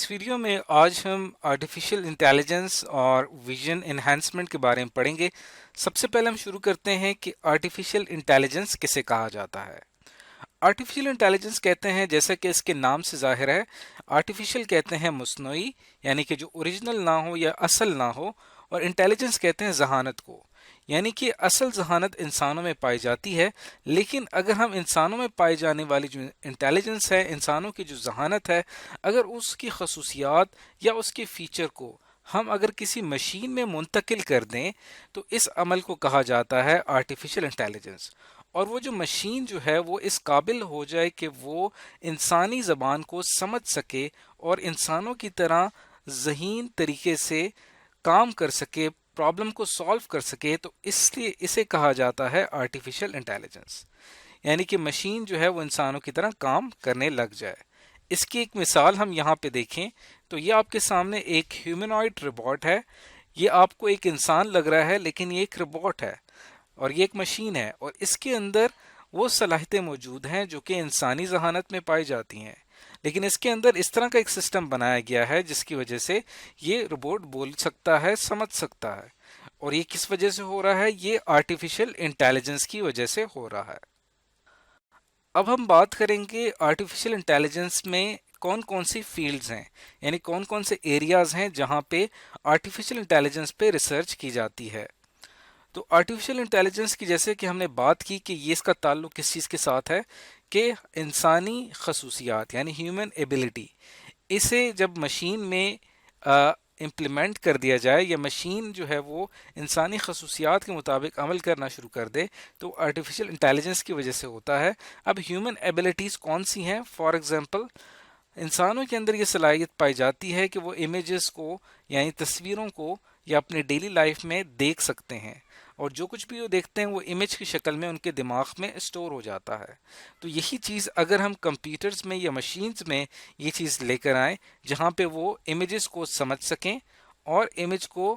اس video میں آج ہم آرٹیفیشل انٹیلیجنس اور ویژن انہینسمنٹ کے بارے میں پڑھیں گے۔ سب سے پہلے ہم شروع کرتے ہیں کہ آرٹیفیشل انٹیلیجنس کسے کہا جاتا ہے۔ آرٹیفیشل انٹیلیجنس کہتے ہیں، جیسا کہ اس کے نام سے ظاہر ہے، آرٹیفیشل کہتے ہیں مصنوعی، یعنی کہ جو اوریجنل نہ ہو یا اصل نہ ہو، اور انٹیلیجنس کہتے ہیں ذہانت کو، یعنی کہ اصل ذہانت انسانوں میں پائی جاتی ہے، لیکن اگر ہم انسانوں میں پائی جانے والی جو انٹیلیجنس ہے، انسانوں کی جو ذہانت ہے، اگر اس کی خصوصیات یا اس کے فیچر کو ہم اگر کسی مشین میں منتقل کر دیں تو اس عمل کو کہا جاتا ہے آرٹیفیشل انٹیلیجنس۔ اور وہ جو مشین جو ہے وہ اس قابل ہو جائے کہ وہ انسانی زبان کو سمجھ سکے اور انسانوں کی طرح ذہین طریقے سے کام کر سکے، پرابلم کو سالو کر سکے، تو اس لیے اسے کہا جاتا ہے آرٹیفیشل انٹیلیجنس، یعنی کہ مشین جو ہے وہ انسانوں کی طرح کام کرنے لگ جائے۔ اس کی ایک مثال ہم یہاں پہ دیکھیں تو یہ آپ کے سامنے ایک ہیومنوائڈ روبوٹ ہے۔ یہ آپ کو ایک انسان لگ رہا ہے لیکن یہ ایک روبوٹ ہے اور یہ ایک مشین ہے، اور اس کے اندر وہ صلاحیتیں موجود ہیں جو کہ انسانی ذہانت میں پائی جاتی ہیں، لیکن اس کے اندر اس طرح کا ایک سسٹم بنایا گیا ہے جس کی وجہ سے یہ روبوٹ بول سکتا ہے، سمجھ سکتا ہے، اور یہ کس وجہ سے ہو رہا ہے؟ یہ آرٹیفیشل انٹیلیجنس کی وجہ سے ہو رہا ہے۔ اب ہم بات کریں گے آرٹیفیشل انٹیلیجنس میں کون کون سی فیلڈز ہیں، یعنی کون کون سے ایریاز ہیں جہاں پہ آرٹیفیشل انٹیلیجنس پہ ریسرچ کی جاتی ہے۔ تو آرٹیفیشل انٹیلیجنس کی جیسے کہ ہم نے بات کی کہ یہ اس کا تعلق کس چیز کے ساتھ ہے کہ انسانی خصوصیات یعنی ہیومن ایبلٹی، اسے جب مشین میں امپلیمنٹ کر دیا جائے یا مشین جو ہے وہ انسانی خصوصیات کے مطابق عمل کرنا شروع کر دے تو آرٹیفیشل انٹیلیجنس کی وجہ سے ہوتا ہے۔ اب ہیومن ایبلٹیز کون سی ہیں؟ فار ایگزامپل انسانوں کے اندر یہ صلاحیت پائی جاتی ہے کہ وہ امیجز کو یعنی تصویروں کو یا اپنے ڈیلی لائف میں دیکھ سکتے ہیں، اور جو کچھ بھی وہ دیکھتے ہیں وہ امیج کی شکل میں ان کے دماغ میں اسٹور ہو جاتا ہے۔ تو یہی چیز اگر ہم کمپیوٹرز میں یا مشینز میں یہ چیز لے کر آئیں جہاں پہ وہ امیجز کو سمجھ سکیں اور امیج کو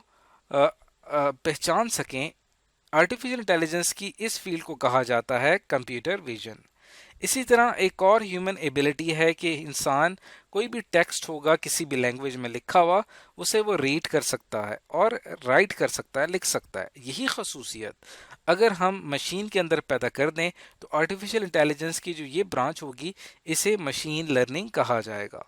پہچان سکیں، آرٹیفیشل انٹیلیجنس کی اس فیلڈ کو کہا جاتا ہے کمپیوٹر ویژن۔ اسی طرح ایک اور ہیومن ایبلٹی ہے کہ انسان کوئی بھی ٹیکسٹ ہوگا کسی بھی لینگویج میں لکھا ہوا اسے وہ ریڈ کر سکتا ہے اور رائٹ کر سکتا ہے، لکھ سکتا ہے۔ یہی خصوصیت اگر ہم مشین کے اندر پیدا کر دیں تو آرٹیفیشل انٹیلیجنس کی جو یہ برانچ ہوگی اسے مشین لرننگ کہا جائے گا۔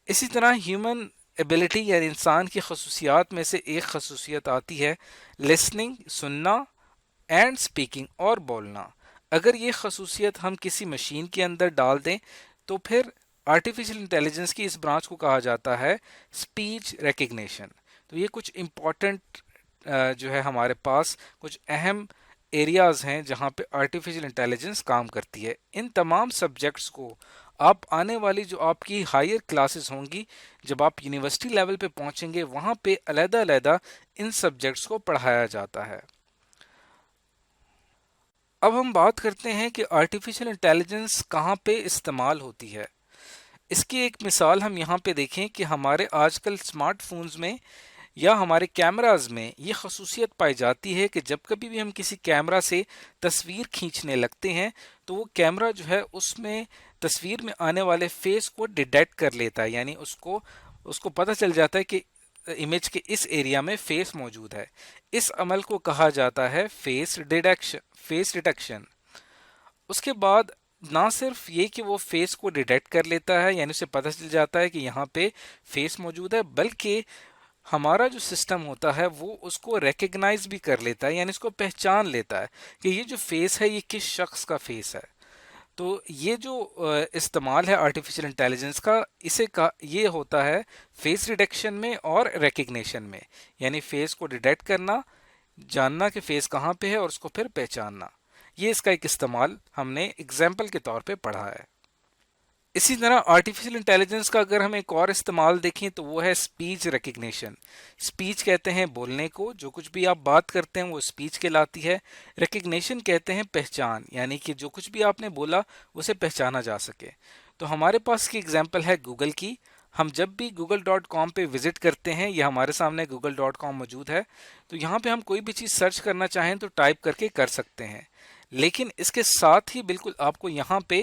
اسی طرح ہیومن ایبلٹی یعنی انسان کی خصوصیات میں سے ایک خصوصیت آتی ہے لسننگ، سننا، اینڈ اسپیکنگ اور بولنا۔ اگر یہ خصوصیت ہم کسی مشین کے اندر ڈال دیں تو پھر آرٹیفیشل انٹیلیجنس کی اس برانچ کو کہا جاتا ہے اسپیچ ریکگنیشن۔ تو یہ کچھ امپورٹنٹ جو ہے ہمارے پاس کچھ اہم ایریاز ہیں جہاں پہ آرٹیفیشل انٹیلیجنس کام کرتی ہے۔ ان تمام سبجیکٹس کو آپ آنے والی جو آپ کی ہائر کلاسز ہوں گی، جب آپ یونیورسٹی لیول پہ پہنچیں گے وہاں پہ علیحدہ علیحدہ ان سبجیکٹس کو پڑھایا جاتا ہے۔ اب ہم بات کرتے ہیں کہ آرٹیفیشل انٹیلیجنس کہاں پہ استعمال ہوتی ہے۔ اس کی ایک مثال ہم یہاں پہ دیکھیں کہ ہمارے آج کل اسمارٹ فونز میں یا ہمارے کیمراز میں یہ خصوصیت پائی جاتی ہے کہ جب کبھی بھی ہم کسی کیمرہ سے تصویر کھینچنے لگتے ہیں تو وہ کیمرہ جو ہے اس میں تصویر میں آنے والے فیس کو ڈیٹیکٹ کر لیتا ہے، یعنی اس کو پتہ چل جاتا ہے کہ امیج کے اس ایریا میں فیس موجود ہے۔ اس عمل کو کہا جاتا ہے فیس ڈیٹیکشن۔ اس کے بعد نہ صرف یہ کہ وہ فیس کو ڈیٹیکٹ کر لیتا ہے، یعنی اسے پتہ چل جاتا ہے کہ یہاں پہ فیس موجود ہے، بلکہ ہمارا جو سسٹم ہوتا ہے وہ اس کو ریکگنائز بھی کر لیتا ہے، یعنی اس کو پہچان لیتا ہے کہ یہ جو فیس ہے یہ کس شخص کا فیس ہے۔ تو یہ جو استعمال ہے آرٹیفیشل انٹیلیجنس کا، یہ ہوتا ہے فیس ڈیٹیکشن میں اور ریکگنیشن میں، یعنی فیس کو ڈیٹیکٹ کرنا، جاننا کہ فیس کہاں پہ ہے اور اس کو پھر پہچاننا۔ یہ اس کا ایک استعمال ہم نے اگزامپل کے طور پہ پڑھا ہے۔ اسی طرح آرٹیفیشل انٹیلیجنس کا اگر ہم ایک اور استعمال دیکھیں تو وہ ہے اسپیچ ریکگنیشن۔ اسپیچ کہتے ہیں بولنے کو، جو کچھ بھی آپ بات کرتے ہیں وہ اسپیچ کہلاتی ہے۔ ریکگنیشن کہتے ہیں پہچان، یعنی کہ جو کچھ بھی آپ نے بولا اسے پہچانا جا سکے۔ تو ہمارے پاس کی اگزامپل ہے گوگل کی۔ ہم جب بھی google.com پہ وزٹ کرتے ہیں، یہ ہمارے سامنے google.com موجود ہے، تو یہاں پہ ہم کوئی بھی چیز سرچ کرنا چاہیں تو ٹائپ کر کے کر سکتے ہیں، لیکن اس کے ساتھ ہی بالکل آپ کو یہاں پہ